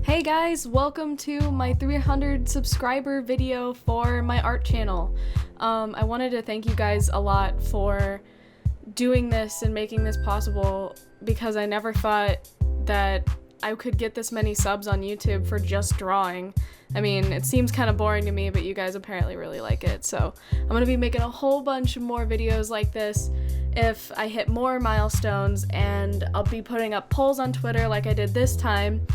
Hey guys, welcome to my 300 subscriber video for my art channel. I wanted to thank you guys a lot for doing this and making this possible because I never thought that I could get this many subs on YouTube for just drawing. I mean, it seems kind of boring to me, but you guys apparently really like it. So I'm going to be making a whole bunch more videos like this if I hit more milestones, and I'll be putting up polls on Twitter like I did this time,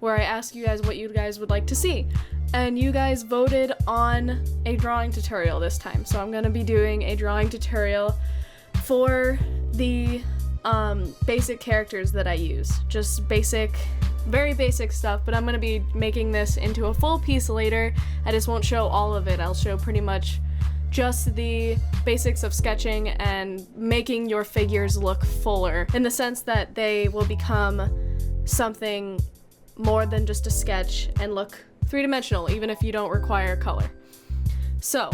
where I ask you guys what you guys would like to see. And you guys voted on a drawing tutorial this time. So I'm going to be doing a drawing tutorial for the basic characters that I use. Just basic, very basic stuff, but I'm going to be making this into a full piece later. I just won't show all of it. I'll show pretty much just the basics of sketching and making your figures look fuller, in the sense that they will become something more than just a sketch and look three-dimensional, even if you don't require color. So,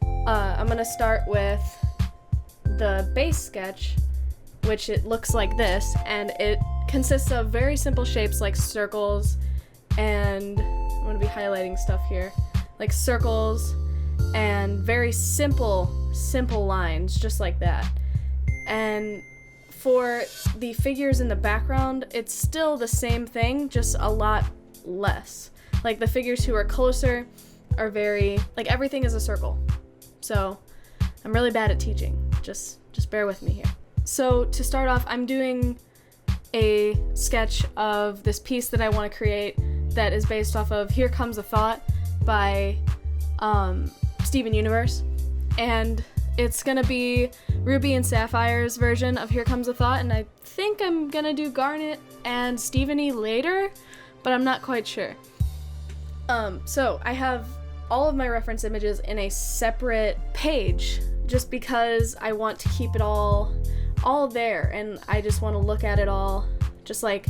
I'm gonna start with the base sketch, which it looks like this, and it consists of very simple shapes like circles, and I'm gonna be highlighting stuff here, like circles and very simple lines, just like that. And for the figures in the background, it's still the same thing, just a lot less. Like the figures who are closer are very, like everything is a circle. So I'm really bad at teaching, just bear with me here. So to start off, I'm doing a sketch of this piece that I want to create that is based off of Here Comes a Thought by Steven Universe, and it's gonna be Ruby and Sapphire's version of Here Comes a Thought, and I think I'm gonna do Garnet and Stephanie later, but I'm not quite sure. So I have all of my reference images in a separate page, just because I want to keep it all there, and I just want to look at it all. Just like,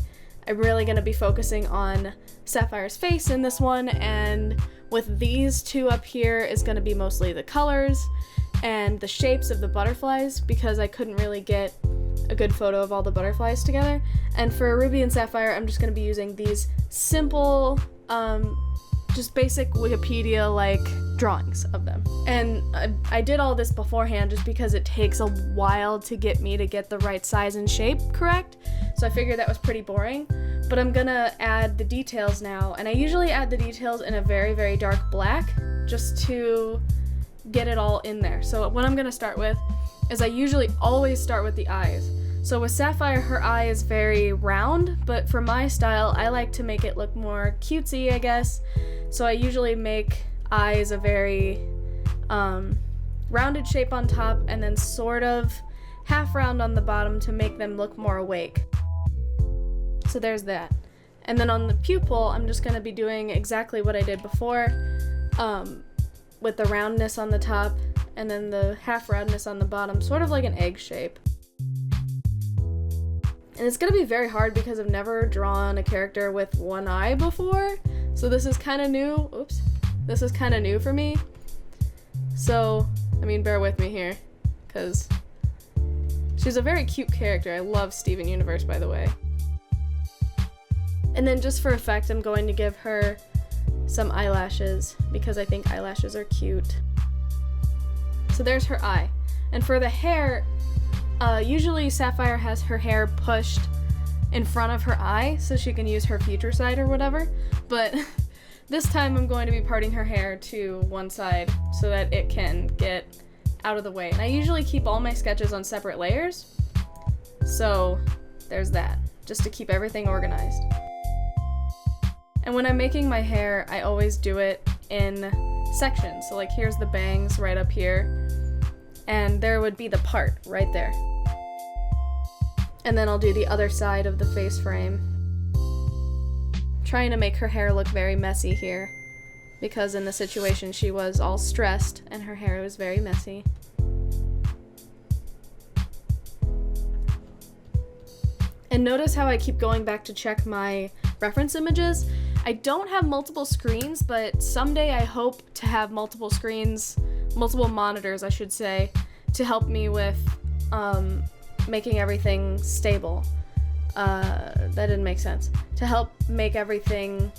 I'm really gonna be focusing on Sapphire's face in this one, and with these two up here is gonna be mostly the colors and the shapes of the butterflies, because I couldn't really get a good photo of all the butterflies together. And for Ruby and Sapphire, I'm just going to be using these simple, just basic Wikipedia-like drawings of them. And I did all this beforehand just because it takes a while to get me to get the right size and shape correct, so I figured that was pretty boring. But I'm gonna add the details now, and I usually add the details in a very, very dark black, just to get it all in there. So what I'm gonna start with is I usually always start with the eyes. So with Sapphire, her eye is very round, but for my style, I like to make it look more cutesy, I guess. So I usually make eyes a very rounded shape on top, and then sort of half round on the bottom to make them look more awake. So there's that. And then on the pupil, I'm just gonna be doing exactly what I did before, with the roundness on the top and then the half roundness on the bottom, sort of like an egg shape. And it's gonna be very hard because I've never drawn a character with one eye before, so this is kind of new. Oops. This is kind of new for me. So, I mean, bear with me here, because she's a very cute character. I love Steven Universe, by the way. And then just for effect, I'm going to give her some eyelashes, because I think eyelashes are cute. So there's her eye. And for the hair, usually Sapphire has her hair pushed in front of her eye so she can use her future side or whatever, but this time I'm going to be parting her hair to one side so that it can get out of the way. And I usually keep all my sketches on separate layers, so there's that, just to keep everything organized. And when I'm making my hair, I always do it in sections. So like, here's the bangs right up here, and there would be the part right there. And then I'll do the other side of the face frame. Trying to make her hair look very messy here, because in the situation she was all stressed and her hair was very messy. And notice how I keep going back to check my reference images. I don't have multiple screens, but someday I hope to have multiple screens, multiple monitors, I should say, to help me with making everything stable. that didn't make sense. To help make everything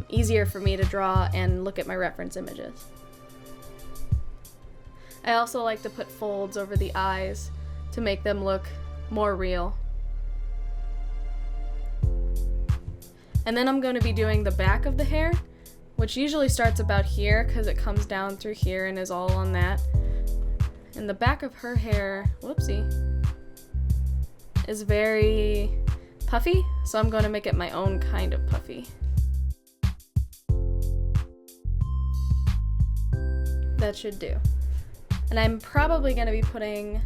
easier for me to draw and look at my reference images. I also like to put folds over the eyes to make them look more real. And then I'm going to be doing the back of the hair, which usually starts about here because it comes down through here and is all on that. And the back of her hair, whoopsie, is very puffy, so I'm going to make it my own kind of puffy. That should do. And I'm probably going to be putting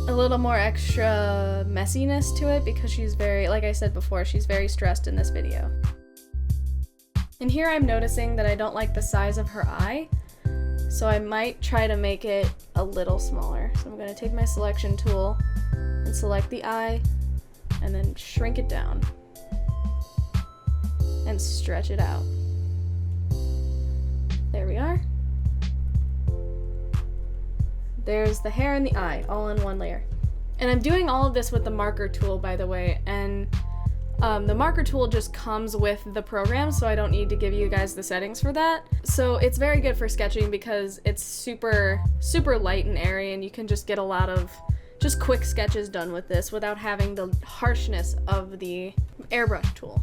a little more extra messiness to it because she's very, like I said before, she's very stressed in this video. And here I'm noticing that I don't like the size of her eye, so I might try to make it a little smaller. So I'm going to take my selection tool and select the eye and then shrink it down and stretch it out. There we are. There's the hair and the eye, all in one layer. And I'm doing all of this with the marker tool, by the way, and the marker tool just comes with the program, so I don't need to give you guys the settings for that. So it's very good for sketching because it's super, super light and airy, and you can just get a lot of just quick sketches done with this without having the harshness of the airbrush tool.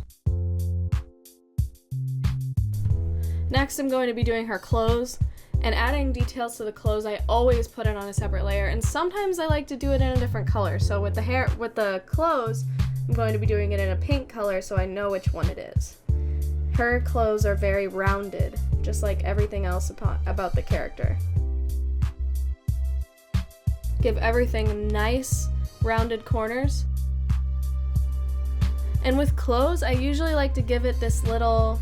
Next, I'm going to be doing her clothes. And adding details to the clothes, I always put it on a separate layer, and sometimes I like to do it in a different color. So with the clothes, I'm going to be doing it in a pink color so I know which one it is. Her clothes are very rounded, just like everything else about the character. Give everything nice, rounded corners. And with clothes, I usually like to give it this little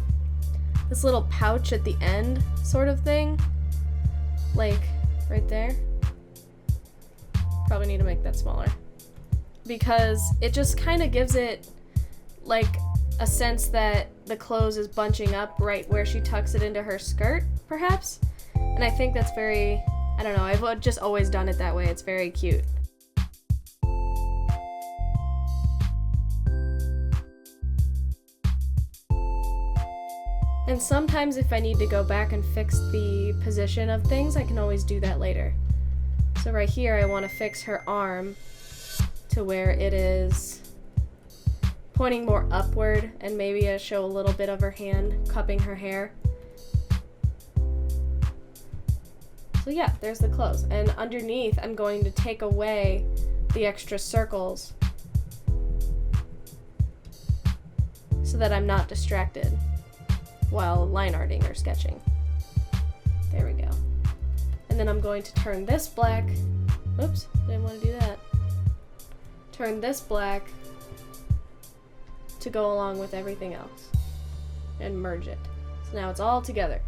pouch at the end sort of thing. Like right there. Probably need to make that smaller because it just kind of gives it like a sense that the clothes is bunching up right where she tucks it into her skirt, perhaps. And I think that's very, I don't know, I've just always done it that way. It's very cute. And sometimes if I need to go back and fix the position of things, I can always do that later. So right here, I want to fix her arm to where it is pointing more upward, and maybe I show a little bit of her hand cupping her hair. So yeah, there's the clothes. And underneath, I'm going to take away the extra circles so that I'm not distracted while line arting or sketching. There we go. And then I'm going to turn this black, oops, didn't want to do that. Turn this black to go along with everything else and merge it. So now it's all together.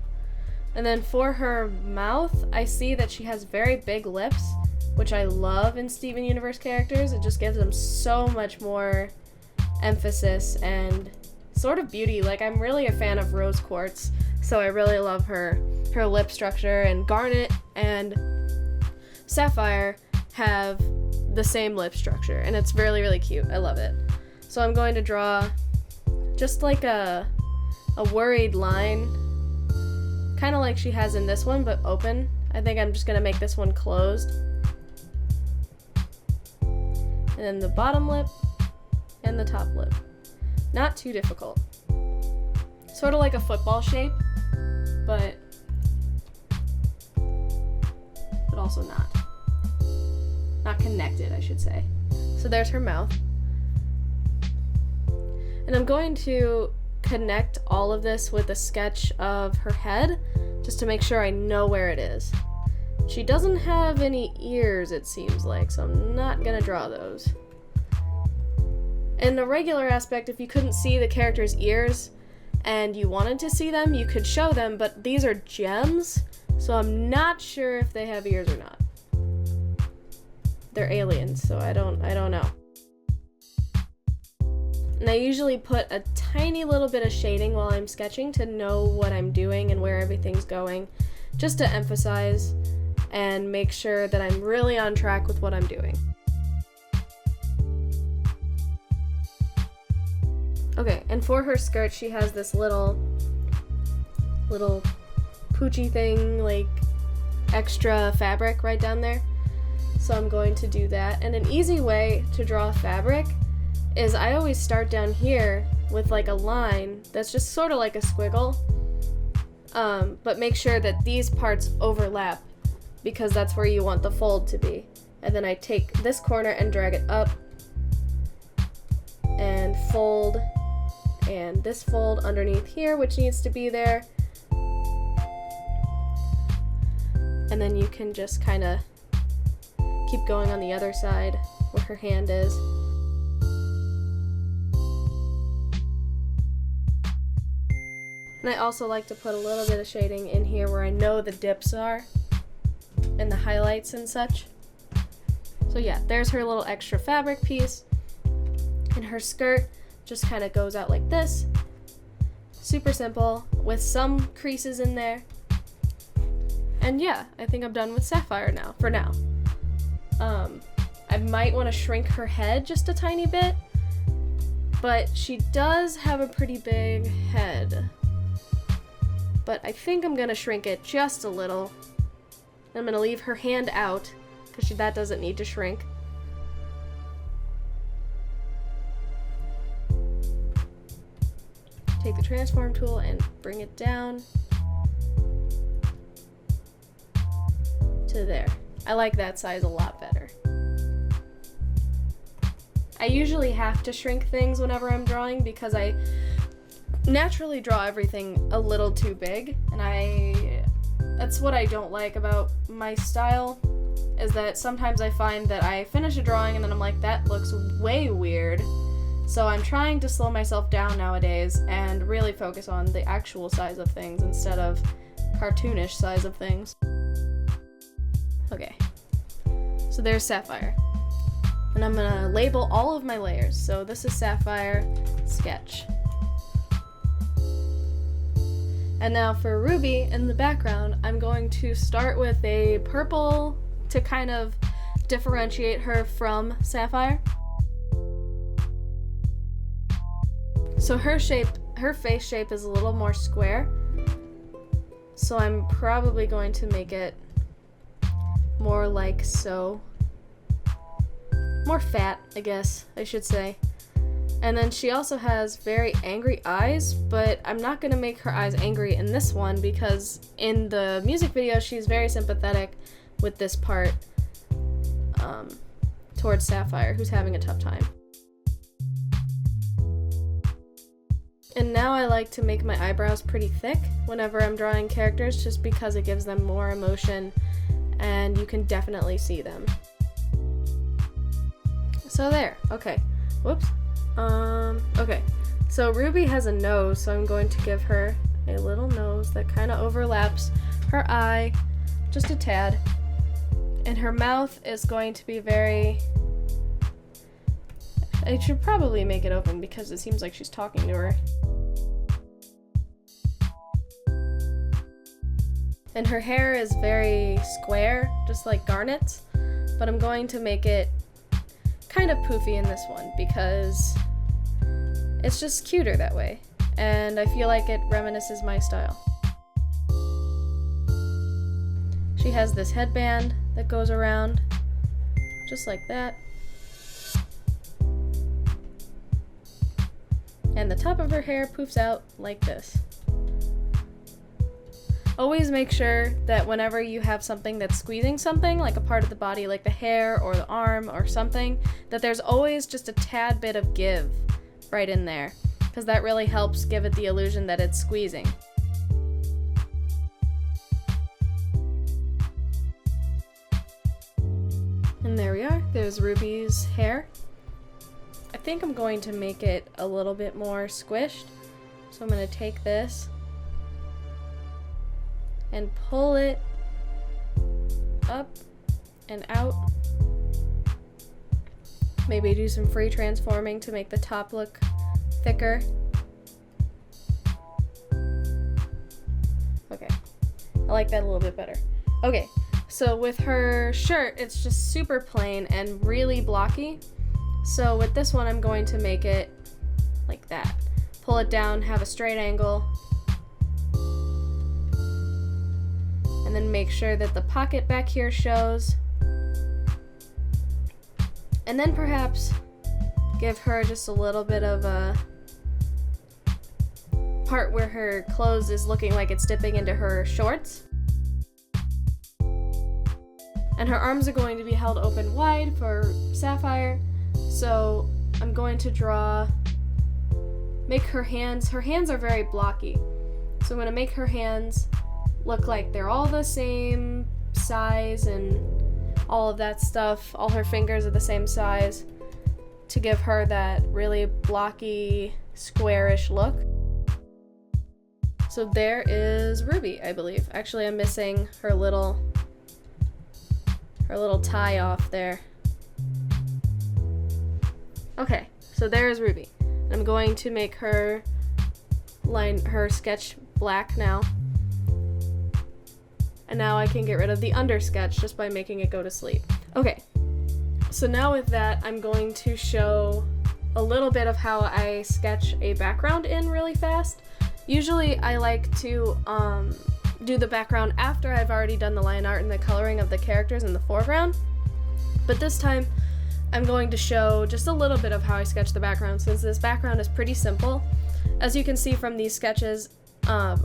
And then for her mouth, I see that she has very big lips, which I love in Steven Universe characters. It just gives them so much more emphasis and sort of beauty. Like, I'm really a fan of rose quartz, so I really love her lip structure, and Garnet and Sapphire have the same lip structure, and it's really, really cute. I love it. So I'm going to draw just like a worried line, kind of like she has in this one, but open. I think I'm just going to make this one closed. And then the bottom lip and the top lip. Not too difficult. Sort of like a football shape, but also not. Not connected, I should say. So there's her mouth. And I'm going to connect all of this with a sketch of her head, just to make sure I know where it is. She doesn't have any ears, it seems like, so I'm not gonna draw those. In the regular aspect, if you couldn't see the character's ears and you wanted to see them, you could show them, but these are gems, so I'm not sure if they have ears or not. They're aliens, so I don't know. And I usually put a tiny little bit of shading while I'm sketching to know what I'm doing and where everything's going, just to emphasize and make sure that I'm really on track with what I'm doing. Okay, and for her skirt, she has this little poochy thing, like extra fabric right down there. So I'm going to do that. And an easy way to draw fabric is I always start down here with like a line that's just sort of like a squiggle, but make sure that these parts overlap because that's where you want the fold to be. And then I take this corner and drag it up and fold, and this fold underneath here, which needs to be there. And then you can just kind of keep going on the other side where her hand is. And I also like to put a little bit of shading in here where I know the dips are and the highlights and such. So yeah, there's her little extra fabric piece. And her skirt just kind of goes out like this. Super simple with some creases in there. And yeah, I think I'm done with Sapphire now, for now. I might want to shrink her head just a tiny bit, but she does have a pretty big head. But I think I'm going to shrink it just a little. I'm going to leave her hand out, because that doesn't need to shrink. Take the transform tool and bring it down to there. I like that size a lot better. I usually have to shrink things whenever I'm drawing because I naturally draw everything a little too big, and that's what I don't like about my style, is that sometimes I find that I finish a drawing and then I'm like, that looks way weird. So I'm trying to slow myself down nowadays and really focus on the actual size of things instead of cartoonish size of things. Okay, so there's Sapphire. And I'm gonna label all of my layers. So this is Sapphire, sketch. And now for Ruby in the background, I'm going to start with a purple to kind of differentiate her from Sapphire. So her face shape is a little more square. So I'm probably going to make it more like so. More fat, I guess I should say. And then she also has very angry eyes, but I'm not going to make her eyes angry in this one because in the music video she's very sympathetic with this part towards Sapphire, who's having a tough time. And now I like to make my eyebrows pretty thick whenever I'm drawing characters just because it gives them more emotion and you can definitely see them. So there, okay, whoops. Okay, so Ruby has a nose, so I'm going to give her a little nose that kind of overlaps her eye, just a tad. And her mouth is going to be very... I should probably make it open because it seems like she's talking to her. And her hair is very square, just like Garnet's, but I'm going to make it kind of poofy in this one because it's just cuter that way, and I feel like it reminisces my style. She has this headband that goes around, just like that. And the top of her hair poofs out like this. Always make sure that whenever you have something that's squeezing something, like a part of the body, like the hair or the arm or something, that there's always just a tad bit of give right in there, because that really helps give it the illusion that it's squeezing. And there we are. There's Ruby's hair. I think I'm going to make it a little bit more squished, so I'm going to take this and pull it up and out. Maybe do some free transforming to make the top look thicker. Okay, I like that a little bit better. Okay, so with her shirt, it's just super plain and really blocky. So with this one, I'm going to make it like that. pull it down, have a straight angle, and then make sure that the pocket back here shows. And then perhaps give her just a little bit of a part where her clothes is looking like it's dipping into her shorts. And her arms are going to be held open wide for Sapphire. So I'm going to make her hands are very blocky. So I'm going to make her hands look like they're all the same size and all of that stuff. All her fingers are the same size to give her that really blocky, squarish look. So there is Ruby, I believe. Actually, I'm missing her little tie off there. Okay, so there is Ruby. I'm going to make her sketch black now. And now I can get rid of the under sketch just by making it go to sleep. Okay, so now with that, I'm going to show a little bit of how I sketch a background in really fast. Usually I like to do the background after I've already done the line art and the coloring of the characters in the foreground. But this time, I'm going to show just a little bit of how I sketch the background, since this background is pretty simple. As you can see from these sketches,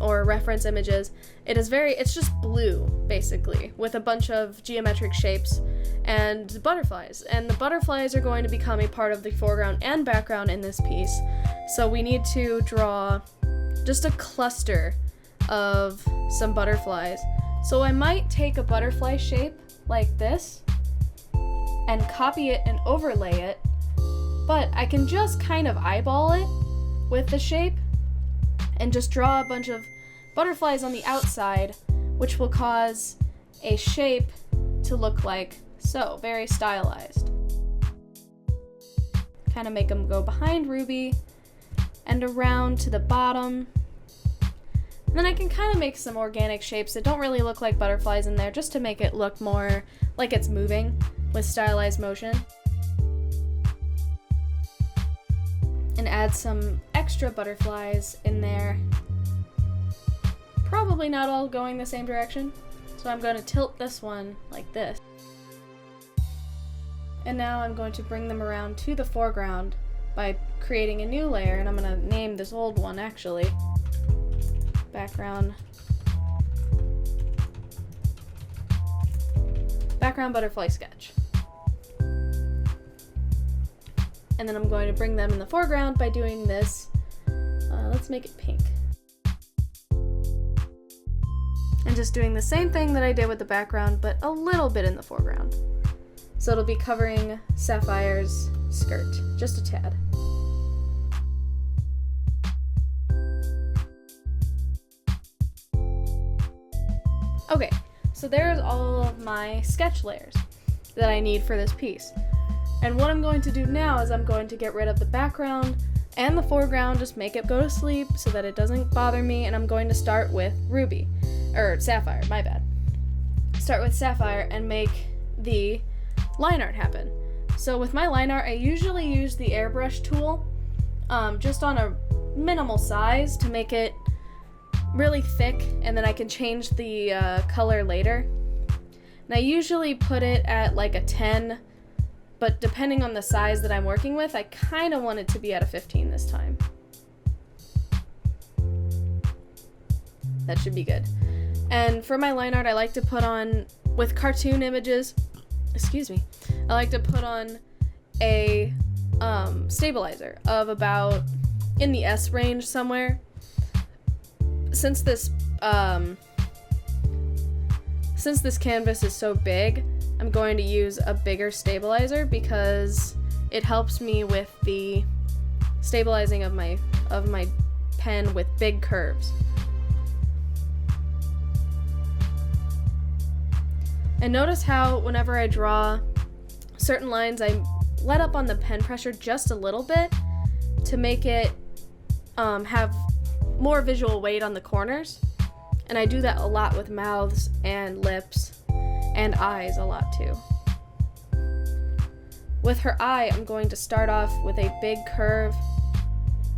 or reference images, it's just blue, basically, with a bunch of geometric shapes and butterflies. And the butterflies are going to become a part of the foreground and background in this piece. So we need to draw just a cluster of some butterflies. So I might take a butterfly shape like this and copy it and overlay it, but I can just kind of eyeball it with the shape and just draw a bunch of butterflies on the outside, which will cause a shape to look like so, very stylized. Kind of make them go behind Ruby and around to the bottom. And then I can kind of make some organic shapes that don't really look like butterflies in there, just to make it look more like it's moving with stylized motion. And add some extra butterflies in there. Probably not all going the same direction, so I'm going to tilt this one like this. And now I'm going to bring them around to the foreground by creating a new layer, and I'm going to name this old one actually background butterfly sketch. And then I'm going to bring them in the foreground by doing this. Let's make it pink. And just doing the same thing that I did with the background, but a little bit in the foreground. So it'll be covering Sapphire's skirt, just a tad. Okay, so there's all of my sketch layers that I need for this piece. And what I'm going to do now is I'm going to get rid of the background and the foreground, just make it go to sleep so that it doesn't bother me, and I'm going to start with Sapphire, my bad. Start with Sapphire and make the line art happen. So with my line art, I usually use the airbrush tool, just on a minimal size to make it really thick, and then I can change the color later. And I usually put it at like a 10, but depending on the size that I'm working with, I kind of want it to be at a 15 this time. That should be good. And for my line art, I like to put on, with cartoon images, I like to put on a stabilizer of about in the S range somewhere. Since this canvas is so big, I'm going to use a bigger stabilizer because it helps me with the stabilizing of my pen with big curves. And notice how whenever I draw certain lines, I let up on the pen pressure just a little bit to make it have more visual weight on the corners. And I do that a lot with mouths and lips and eyes a lot too. With her eye, I'm going to start off with a big curve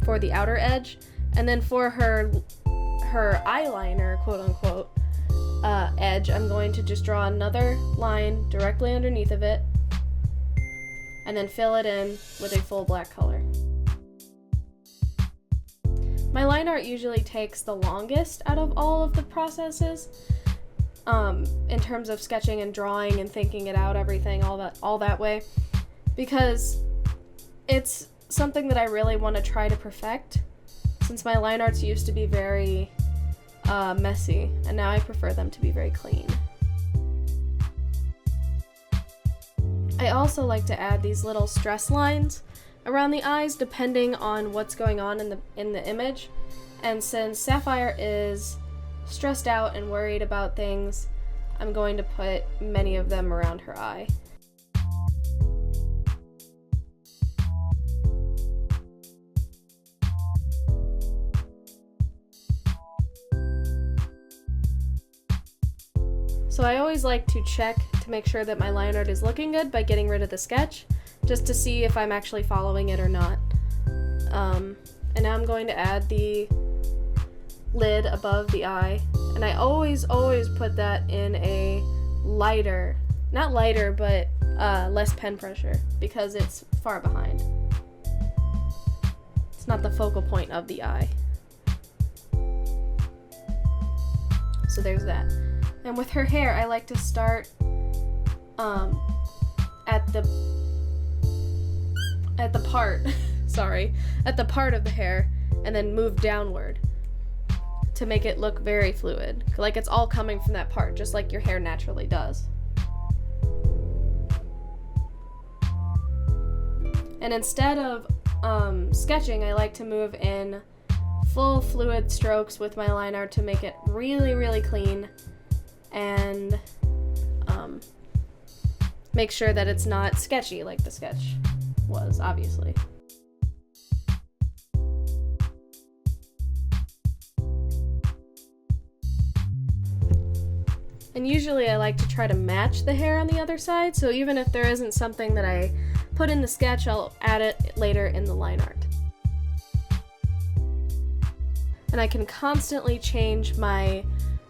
for the outer edge. And then for her eyeliner, quote unquote, edge, I'm going to just draw another line directly underneath of it and then fill it in with a full black color. My line art usually takes the longest out of all of the processes, in terms of sketching and drawing and thinking it out, everything, all that way, because it's something that I really want to try to perfect, since my line arts used to be very messy, and now I prefer them to be very clean. I also like to add these little stress lines around the eyes depending on what's going on in the image, and since Sapphire is stressed out and worried about things, I'm going to put many of them around her eye. So I always like to check to make sure that my line art is looking good by getting rid of the sketch, just to see if I'm actually following it or not. And now I'm going to add the lid above the eye, and I always put that in a lighter, not lighter, but less pen pressure, because it's far behind. It's not the focal point of the eye. So there's that. And with her hair, I like to start at the part of the hair, and then move downward to make it look very fluid, like it's all coming from that part, just like your hair naturally does. And instead of sketching, I like to move in full fluid strokes with my line art to make it really, really clean, and make sure that it's not sketchy like the sketch was, obviously. And usually I like to try to match the hair on the other side, so even if there isn't something that I put in the sketch, I'll add it later in the line art. And I can constantly change my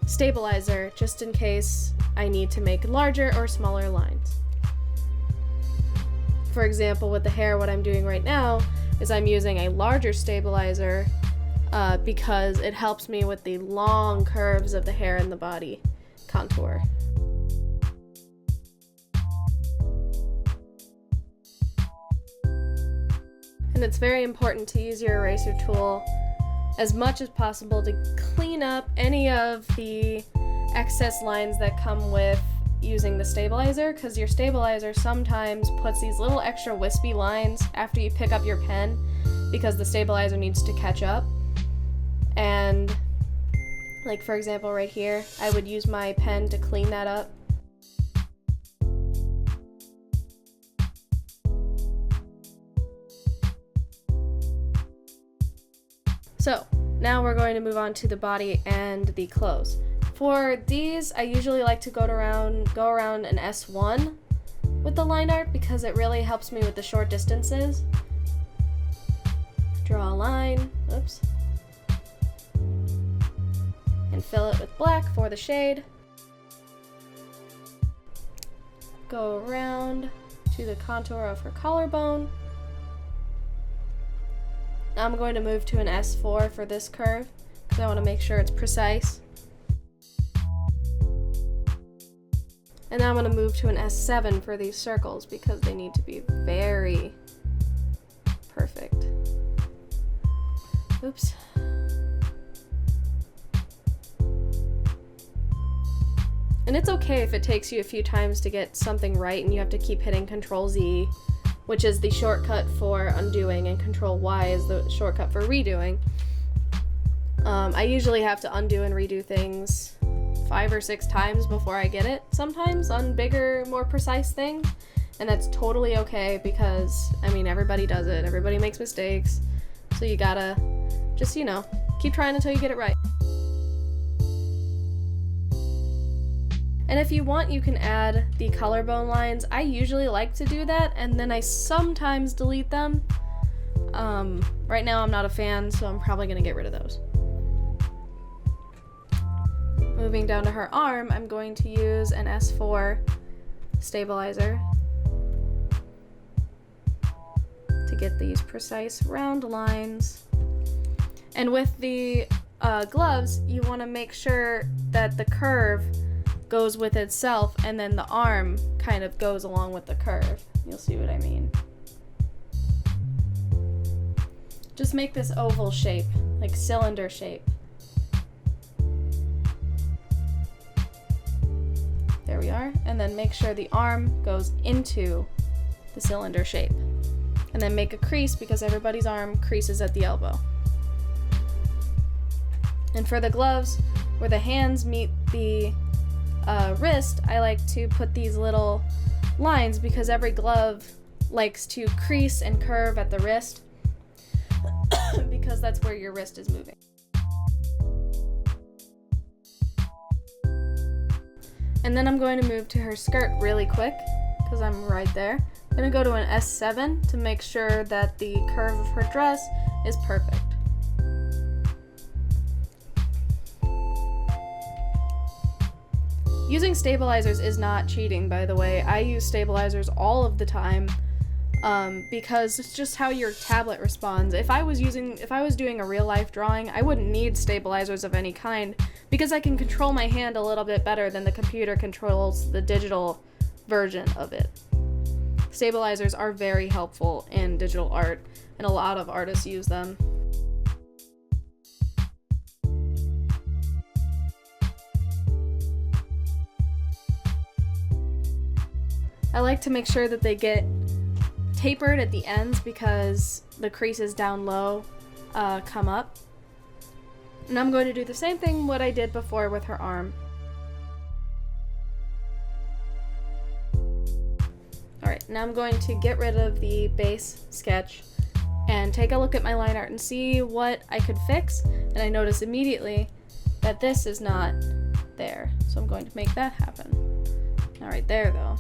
stabilizer just in case I need to make larger or smaller lines. For example, with the hair, what I'm doing right now is I'm using a larger stabilizer because it helps me with the long curves of the hair and the body contour. And it's very important to use your eraser tool as much as possible to clean up any of the excess lines that come with using the stabilizer, because your stabilizer sometimes puts these little extra wispy lines after you pick up your pen because the stabilizer needs to catch up. And like, for example, right here, I would use my pen to clean that up. So now we're going to move on to the body and the clothes. For these, I usually like to go around an S1 with the line art because it really helps me with the short distances. Draw a line, oops, and fill it with black for the shade. Go around to the contour of her collarbone. Now I'm going to move to an S4 for this curve because I want to make sure it's precise. And now I'm going to move to an S7 for these circles because they need to be very perfect. Oops. And it's okay if it takes you a few times to get something right and you have to keep hitting Control Z, which is the shortcut for undoing, and Control Y is the shortcut for redoing. I usually have to undo and redo things 5 or 6 times before I get it, sometimes on bigger, more precise things, and that's totally okay because, I mean, everybody does it, everybody makes mistakes, so you gotta just, keep trying until you get it right. And if you want, you can add the collarbone lines. I usually like to do that, and then I sometimes delete them. Right now I'm not a fan, so I'm probably gonna get rid of those. Moving down to her arm, I'm going to use an S4 stabilizer to get these precise round lines. And with the gloves, you want to make sure that the curve goes with itself and then the arm kind of goes along with the curve. You'll see what I mean. Just make this oval shape, like cylinder shape. There we are. And then make sure the arm goes into the cylinder shape. And then make a crease because everybody's arm creases at the elbow. And for the gloves, where the hands meet the wrist, I like to put these little lines because every glove likes to crease and curve at the wrist because that's where your wrist is moving. And then I'm going to move to her skirt really quick because I'm right there. I'm going to go to an S7 to make sure that the curve of her dress is perfect. Using stabilizers is not cheating, by the way. I use stabilizers all of the time because it's just how your tablet responds. If I was doing a real life drawing, I wouldn't need stabilizers of any kind because I can control my hand a little bit better than the computer controls the digital version of it. Stabilizers are very helpful in digital art, and a lot of artists use them. I like to make sure that they get tapered at the ends because the creases down low come up. And I'm going to do the same thing what I did before with her arm. Alright, now I'm going to get rid of the base sketch and take a look at my line art and see what I could fix. And I notice immediately that this is not there. So I'm going to make that happen. Not right there though.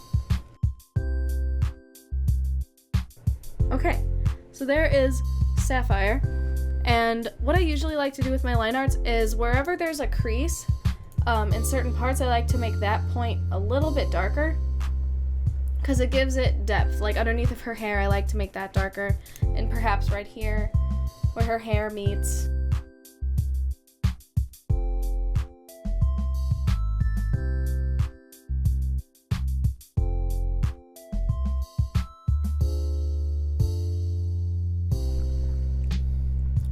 Okay, so there is Sapphire, and what I usually like to do with my line arts is wherever there's a crease in certain parts, I like to make that point a little bit darker because it gives it depth. Like underneath of her hair, I like to make that darker, and perhaps right here where her hair meets.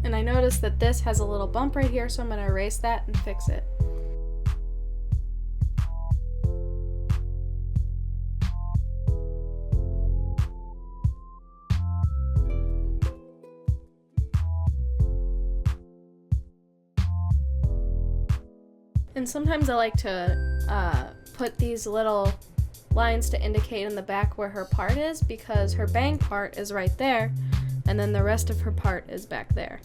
And I noticed that this has a little bump right here, so I'm going to erase that and fix it. And sometimes I like to put these little lines to indicate in the back where her part is because her bang part is right there, and then the rest of her part is back there.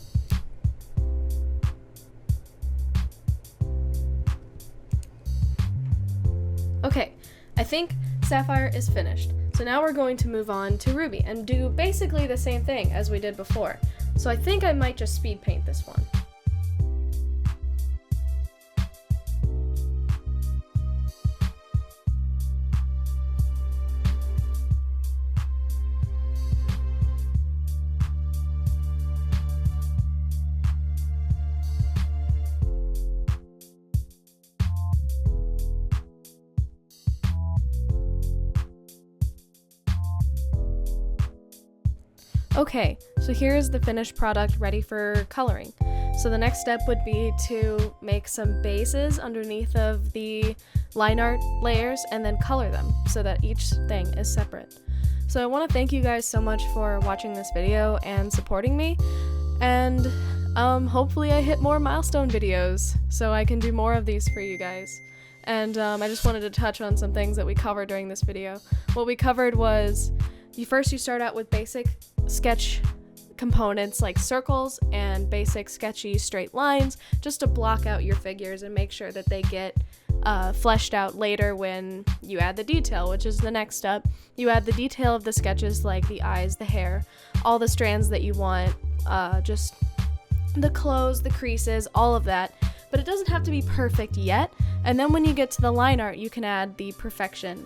Okay, I think Sapphire is finished. So now we're going to move on to Ruby and do basically the same thing as we did before. So I think I might just speed paint this one. Okay, so here's the finished product ready for coloring. So the next step would be to make some bases underneath of the line art layers and then color them so that each thing is separate. So I want to thank you guys so much for watching this video and supporting me, and hopefully I hit more milestone videos so I can do more of these for you guys. And I just wanted to touch on some things that we covered during this video. What we covered was you start out with basic sketch components like circles and basic sketchy straight lines just to block out your figures and make sure that they get fleshed out later when you add the detail, which is the next step. You add the detail of the sketches, like the eyes, the hair, all the strands that you want, just the clothes, the creases, all of that. But it doesn't have to be perfect yet. And then when you get to the line art, you can add the perfection,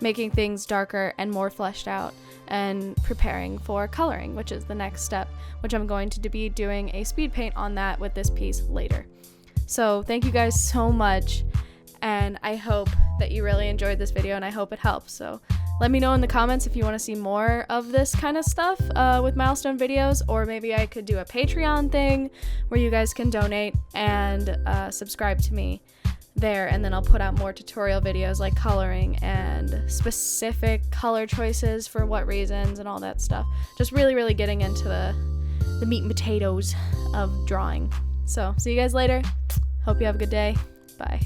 making things darker and more fleshed out, and preparing for coloring, which is the next step, which I'm going to be doing a speed paint on that with this piece later. So thank you guys so much, and I hope that you really enjoyed this video, and I hope it helps. So let me know in the comments if you want to see more of this kind of stuff with milestone videos, or maybe I could do a Patreon thing where you guys can donate and subscribe to me there, and then I'll put out more tutorial videos like coloring and specific color choices for what reasons and all that stuff. Just really getting into the meat and potatoes of drawing. So see you guys later. Hope you have a good day. Bye.